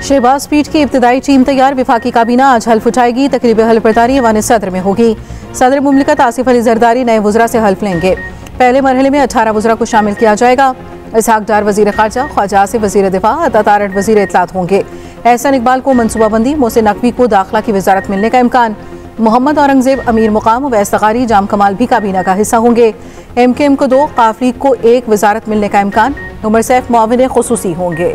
शहबाज पीठ की इब्तिदाई टीम तैयार। वफाकी काबीना आज हल्फ उठाएगी। तकरीब हल्फ बर्दारी ऐवान सदर में होगी। सदर मुमलिकत आसिफ अली जरदारी नए वज़रा से हल्फ लेंगे। पहले मरहले में 18 वज़रा को शामिल किया जाएगा। इसहाक डार वज़ीर ख़ारजा, ख्वाजा आसिफ वज़ीर दिफा, अता तारड़ वज़ीर इत्तलात होंगे। एहसन इकबाल को मनसूबाबंदी, मोहसिन नकवी को दाखिला की वजारत मिलने का इम्कान। मोहम्मद औरंगजेब, अमीर मुकाम, वैस तगारी, जाम कमाल भी काबीना का हिस्सा होंगे। MKM को 2, काफली को 1 वजारत मिलने का इम्कान। उमर सैफ मुआविन खुसूसी होंगे।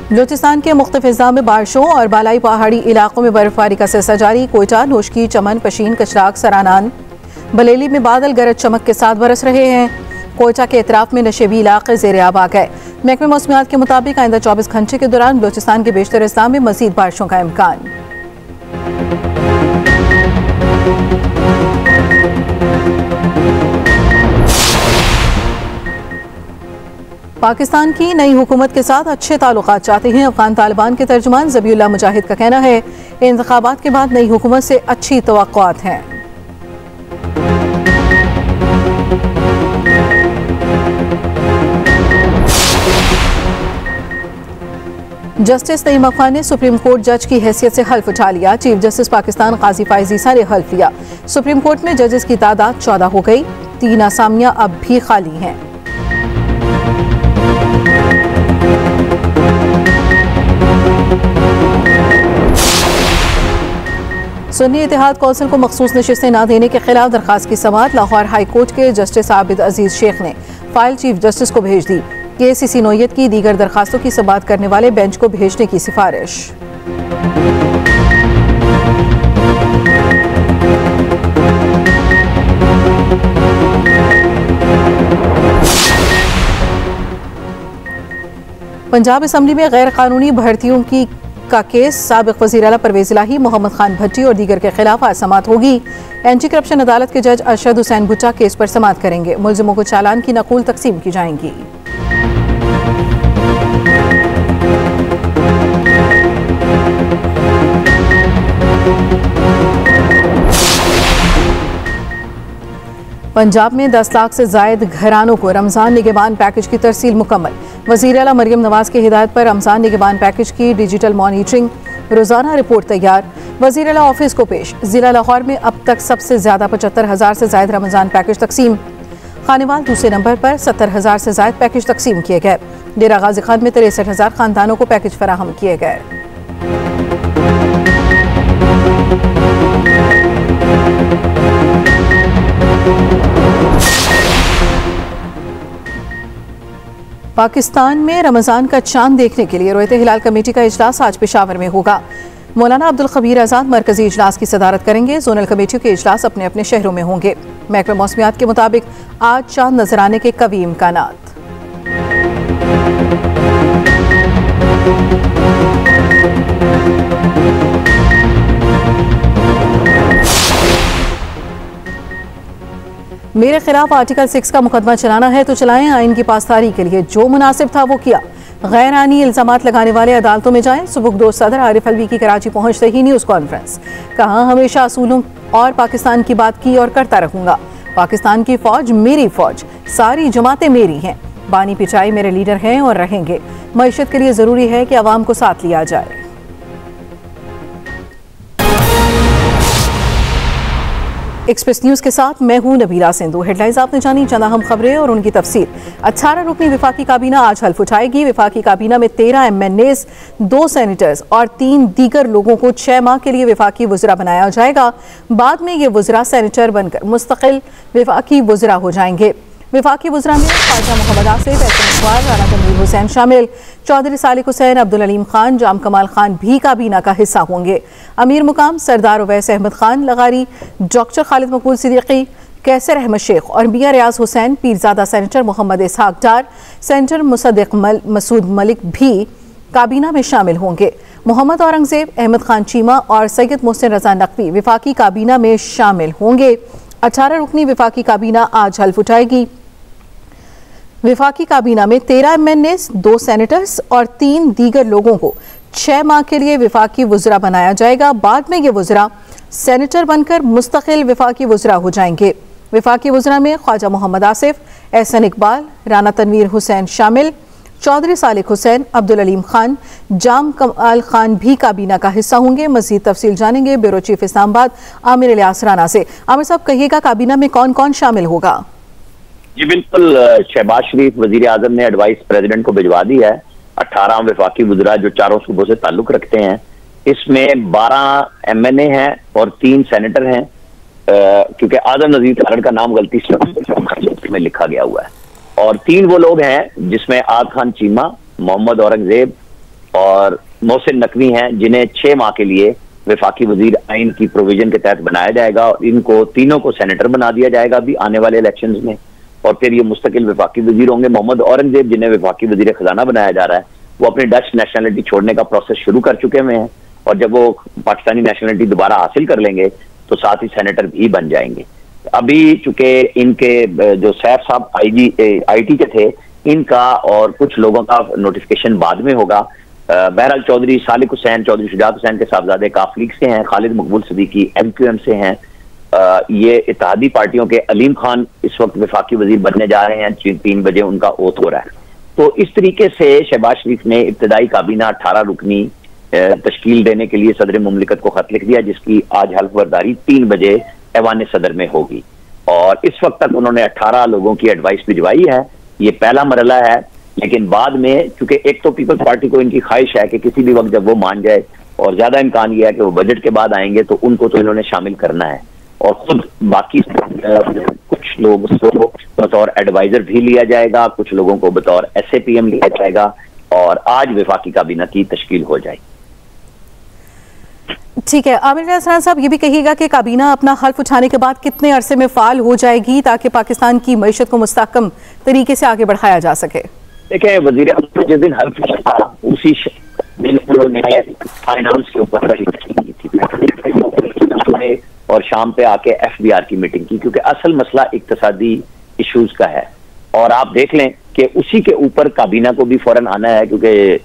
बलूचिस्तान के मुख्तलिफ अज़्ज़ा में बारिशों और बालाई पहाड़ी इलाकों में बर्फबारी का सिलसिला जारी। कोयटा, नोशकी, चमन, पशीन, कचराग, सरानान, बलेली में बादल गरज चमक के साथ बरस रहे हैं। कोयटा के इतराफ में नशेबी इलाके ज़ेर आब आ गए। महकमे मौसमियात के मुताबिक आइंदा 24 घंटे के दौरान बलूचिस्तान के बेशतर अज़्ज़ा में मज़ीद बारिशों का इम्कान। पाकिस्तान की नई हुकूमत के साथ अच्छे ताल्लुकात चाहते हैं अफगान तालिबान के तर्जुमान ज़बीउल्लाह मुजाहिद का कहना है। इंतखाबात के बाद नई हुकूमत से अच्छी तवक्कुआत हैं। जस्टिस नईम अफ़गान ने सुप्रीम कोर्ट जज की हैसियत से हल्फ उठा लिया। चीफ जस्टिस पाकिस्तान काजी फाइज ईसा ने हल्फ लिया। सुप्रीम कोर्ट में जजेस की तादाद 14 हो गई। 3 आसामियां अब भी खाली हैं। सुन्नी इत्तेहाद कौंसिल को मखसूस नशिस्तें न देने के खिलाफ दरखास्त की समाअत। लाहौर हाई कोर्ट के जस्टिस आबिद अजीज शेख ने फाइल चीफ जस्टिस को भेज दी। KCC नोयत की दीगर दरखास्तों की समाअत करने वाले बेंच को भेजने की सिफारिश। पंजाब असम्बली में गैर कानूनी भर्तियों का केस साबिक वज़ीर आला परवेज़ इलाही, मोहम्मद खान भट्टी और दीगर के खिलाफ आज समाअत होगी। एंटी करप्शन अदालत के जज अरशद हुसैन भुट्टा केस पर समाअत करेंगे। मुलजिमों को चालान की नकूल तकसीम की जाएंगी। पंजाब में 10 लाख से जायद घरानों को रमजान निगहबान पैकेज की तरसील मुकम्मल। वज़ीर आला मरियम नवाज की हिदायत पर रमजान निगहबान पैकेज की डिजिटल मॉनिटरिंग, रोजाना रिपोर्ट तैयार। वज़ीर आला ऑफिस को पेश। जिला लाहौर में अब तक सबसे ज्यादा 75,000 से जायद रमजान पैकेज तकसीम। खानेवाल दूसरे नंबर पर 70,000 से जायद पैकेज तकसीम किए गए। डेरा गाजी खान में 63,000 खानदानों को पैकेज फराहम किए गए। पाकिस्तान में रमजान का चांद देखने के लिए रोयते हिलाल कमेटी का इजलास आज पेशावर में होगा। मौलाना अब्दुल खबीर आज़ाद मरकजी इजलास की सदारत करेंगे। जोनल कमेटियों के इजलास अपने अपने शहरों में होंगे। महकमे मौसमियात के मुताबिक आज चांद नजर आने के कवी इम्कानात। मेरे खिलाफ आर्टिकल 6 का मुकदमा चलाना है तो चलाएं। आइन की पासदारी के लिए जो मुनासिब था वो किया। गैर आईनी इल्जामात लगाने वाले अदालतों में जाएं। सुबुकदोश सदर आरिफ अलवी की कराची पहुंचते ही न्यूज़ कॉन्फ्रेंस। कहा, हमेशा असूलों और पाकिस्तान की बात की और करता रहूंगा। पाकिस्तान की फौज मेरी फौज, सारी जमातें मेरी हैं। बानी पिचाई मेरे लीडर हैं और रहेंगे। मईशत के लिए जरूरी है कि अवाम को साथ लिया जाए। एक्सप्रेस न्यूज के साथ मैं हूं नबीला सिंधु। हेडलाइंस आपने जानी, चंद अहम खबरें और उनकी तफसीर। 18 रुकनी विफाकी काबीना आज हल्फ उठाएगी। विफाकी काबीना में 13 MNAs, 2 सेनेटर्स और 3 दीगर लोगों को 6 माह के लिए विफाकी वज़रा बनाया जाएगा। बाद में ये वज़रा सेनेटर बनकर मुस्तकिल विफाकी वज़रा हो जाएंगे। विफाकी वज़रा में ख्वाजा मोहम्मद आसिफ, राना तनवीर हुसैन शामिल। चौधरी सालिक हुसैन, अब्दुल अलीम खान, जाम कमाल खान भी काबीना का हिस्सा होंगे। अमीर मुकाम सरदार उवैस अहमद खान लगारी, डॉक्टर खालिद मकबूल सिद्दीकी, कैसर अहमद शेख और मियां रियाज हुसैन, पीरजादा सेनेटर मोहम्मद इसहाक डार, सेनेटर मुसद्दिक मसूद मलिक भी काबीना में शामिल होंगे। मोहम्मद औरंगजेब, अहमद खान चीमा और सैयद मोहसिन रजा नकवी विफाकी काबीना में शामिल होंगे। 18 रुकनी विफाकी काबीना आज हल्फ उठाएगी। विफाकी काबीना में 13 MNAs, 2 सेनेटर्स और 3 दीगर लोगों को 6 माह के लिए वफाकी वज़रा बनाया जाएगा। बाद में ये वज़रा सेनेटर बनकर मुस्तकिल वफाकी वज़रा हो जाएंगे। वफाकी वज़रा में ख्वाजा मोहम्मद आसिफ, एहसन इकबाल, राना तनवीर हुसैन शामिल, चौधरी सालिक हुसैन, अब्दुल अलीम खान, जाम कमाल खान भी काबीना का हिस्सा होंगे। मजीद तफसील जानेंगे ब्यूरो चीफ इस्लामाबाद आमिर इलियास राना से। आमिर साहब, कहिएगा काबीना में कौन कौन शामिल होगा? जी बिल्कुल, शहबाज शरीफ वजीर आजम ने एडवाइस प्रेसिडेंट को भिजवा दी है। 18 वफाकी वज़रा जो चारों सूबों से ताल्लुक रखते हैं, इसमें 12 MNA हैं और 3 सेनेटर हैं, क्योंकि आदम नजीर तारड़ का नाम गलती से में लिखा गया हुआ है। और 3 वो लोग हैं जिसमें आग खान चीमा, मोहम्मद औरंगजेब और मोहसिन नकवी हैं, जिन्हें 6 माह के लिए वफाकी वजीर आइन की प्रोविजन के तहत बनाया जाएगा और इनको तीनों को सेनेटर बना दिया जाएगा अभी आने वाले इलेक्शंस में। और फिर ये मुस्तकिल वफाकी वजीर होंगे। मोहम्मद औरंगजेब, जिन्हें वफाकी वजीर खजाना बनाया जा रहा है, वो अपनी डच नेशनलिटी छोड़ने का प्रोसेस शुरू कर चुके हुए हैं और जब वो पाकिस्तानी नेशनलिटी दोबारा हासिल कर लेंगे तो साथ ही सेनेटर भी बन जाएंगे। अभी चूंकि इनके जो सैफ साहब IT के थे, इनका और कुछ लोगों का नोटिफिकेशन बाद में होगा। बहरहाल चौधरी सालिक हुसैन, चौधरी शुजात हुसैन के साहबजादे काफ लीग से हैं, खालिद मकबूल सदीकी MQM से हैं, ये इत्तेहादी पार्टियों के अलीम खान इस वक्त वफाकी वजीर बनने जा रहे हैं। 3 बजे उनका ओथ हो रहा है। तो इस तरीके से शहबाज शरीफ ने इब्तदाई काबीना 18 रुकनी तश्कील देने के लिए सदर मुमलिकत को खत लिख दिया, जिसकी आज हल्फ बर्दारी 3 बजे ऐवान सदर में होगी। और इस वक्त तक उन्होंने 18 लोगों की एडवाइस भिजवाई है। ये पहला मरला है, लेकिन बाद में चूंकि एक तो पीपल्स पार्टी को इनकी ख्वाहिश है कि किसी भी वक्त जब वो मान जाए, और ज्यादा इम्कान यह है कि वो बजट के बाद आएंगे, तो उनको तो इन्होंने शामिल करना है। और खुद बाकी कुछ लोग को बतौर एडवाइजर भी लिया जाएगा, कुछ लोगों को बतौर SAPM लिया जाएगा और आज वफाकी काबीना की तश्कील हो जाएगी। ठीक है आमिर इलियास राना साहब, ये भी कहिएगा कि काबीना अपना हल्फ उठाने के बाद कितने अरसे में फाल हो जाएगी ताकि पाकिस्तान की मईशत को मुस्तहकम तरीके से आगे बढ़ाया जा सके? देखिए, वजीर आज़म ने जिस दिन हल्फ उठाया उसी दिन उन्होंने फाइनेंस के ऊपर थी और शाम पे आके FBR की मीटिंग की, क्योंकि असल मसला इक्तिसादी इश्यूज का है। और आप देख लें कि उसी के ऊपर काबीना को भी फौरन आना है, क्योंकि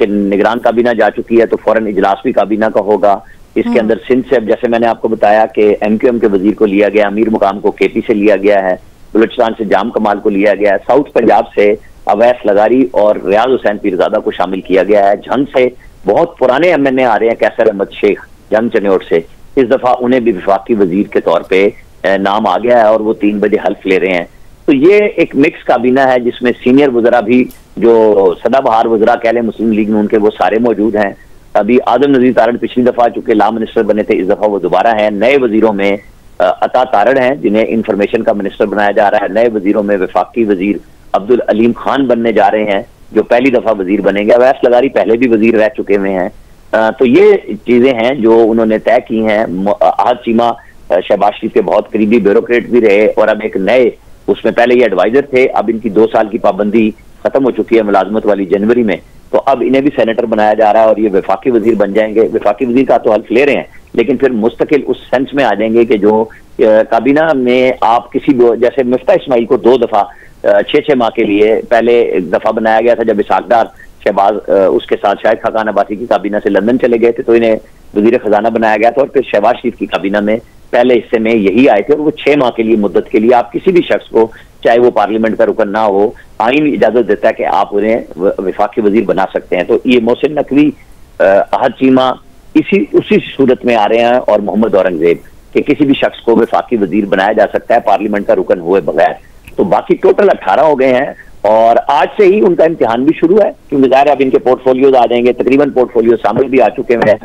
निगरान काबीना जा चुकी है तो फौरन इजलास भी काबीना का होगा। इसके अंदर सिंध से, जैसे मैंने आपको बताया कि MQM के वजीर को लिया गया, अमीर मुकाम को KP से लिया गया है, बलूचिस्तान से जाम कमाल को लिया गया है, साउथ पंजाब से अवैस लगारी और रियाज हुसैन पीरजादा को शामिल किया गया है, झंग से बहुत पुराने MNA आ रहे हैं, कैसर अहमद शेख जंग चन्योट से, इस दफा उन्हें भी वफाकी वजीर के तौर पे नाम आ गया है और वो 3 बजे हल्फ ले रहे हैं। तो ये एक मिक्स काबीना है जिसमें सीनियर वज़रा भी, जो सदाबहार वज़रा कह लें मुस्लिम लीग नून के, वो सारे मौजूद हैं। अभी आदम नजीर तारड़ पिछली दफा चूंकि ला मिनिस्टर बने थे, इस दफा वो दोबारा हैं। नए वजीरों में अता तारड़ हैं, जिन्हें इंफॉर्मेशन का मिनिस्टर बनाया जा रहा है। नए वजीरों में वफाकी वजीर अब्दुल अलीम खान बनने जा रहे हैं, जो पहली दफा वजीर बनेंगे। अवैस लगारी पहले भी वजीर रह चुके हुए हैं। तो ये चीजें हैं जो उन्होंने तय की हैं। आहद चीमा शहबाज शरीफ के बहुत करीबी ब्यूरोक्रेट भी रहे और अब एक नए, उसमें पहले ये एडवाइजर थे, अब इनकी 2 साल की पाबंदी खत्म हो चुकी है मुलाजमत वाली जनवरी में, तो अब इन्हें भी सेनेटर बनाया जा रहा है और ये वफाकी वजीर बन जाएंगे। वफाकी वजीर का तो हल्फ ले रहे हैं, लेकिन फिर मुस्तकिल उस सेंस में आ जाएंगे कि जो काबीना में आप किसी, जैसे मिफ्ता इस्माइल को 2 दफा 6-6 माह के लिए, पहले एक दफा बनाया गया था जब इसाकदार शहबाज उसके साथ शायद खाकान अब्बासी की काबीना से लंदन चले गए थे, तो इन्हें वजीर खजाना बनाया गया था। और फिर शहबाज शरीफ की काबीना में पहले हिस्से में यही आए थे और वो 6 माह के लिए मुद्दत के लिए आप किसी भी शख्स को, चाहे वो पार्लियामेंट का रुकन ना हो, आइन इजाजत देता है कि आप उन्हें वफाकी वजीर बना सकते हैं। तो ये मोहसिन नकवी, आहद चीमा उसी सूरत में आ रहे हैं, और मोहम्मद औरंगजेब कि किसी भी शख्स को वफाकी वजीर बनाया जा सकता है पार्लियामेंट का रुकन हुए बगैर। तो बाकी टोटल 18 हो गए हैं और आज से ही उनका इम्तिहान भी शुरू है, क्योंकि ज़ाहिर अब इनके पोर्टफोलियोज आ जाएंगे, तकरीबन पोर्टफोलियो सामने भी आ चुके हैं।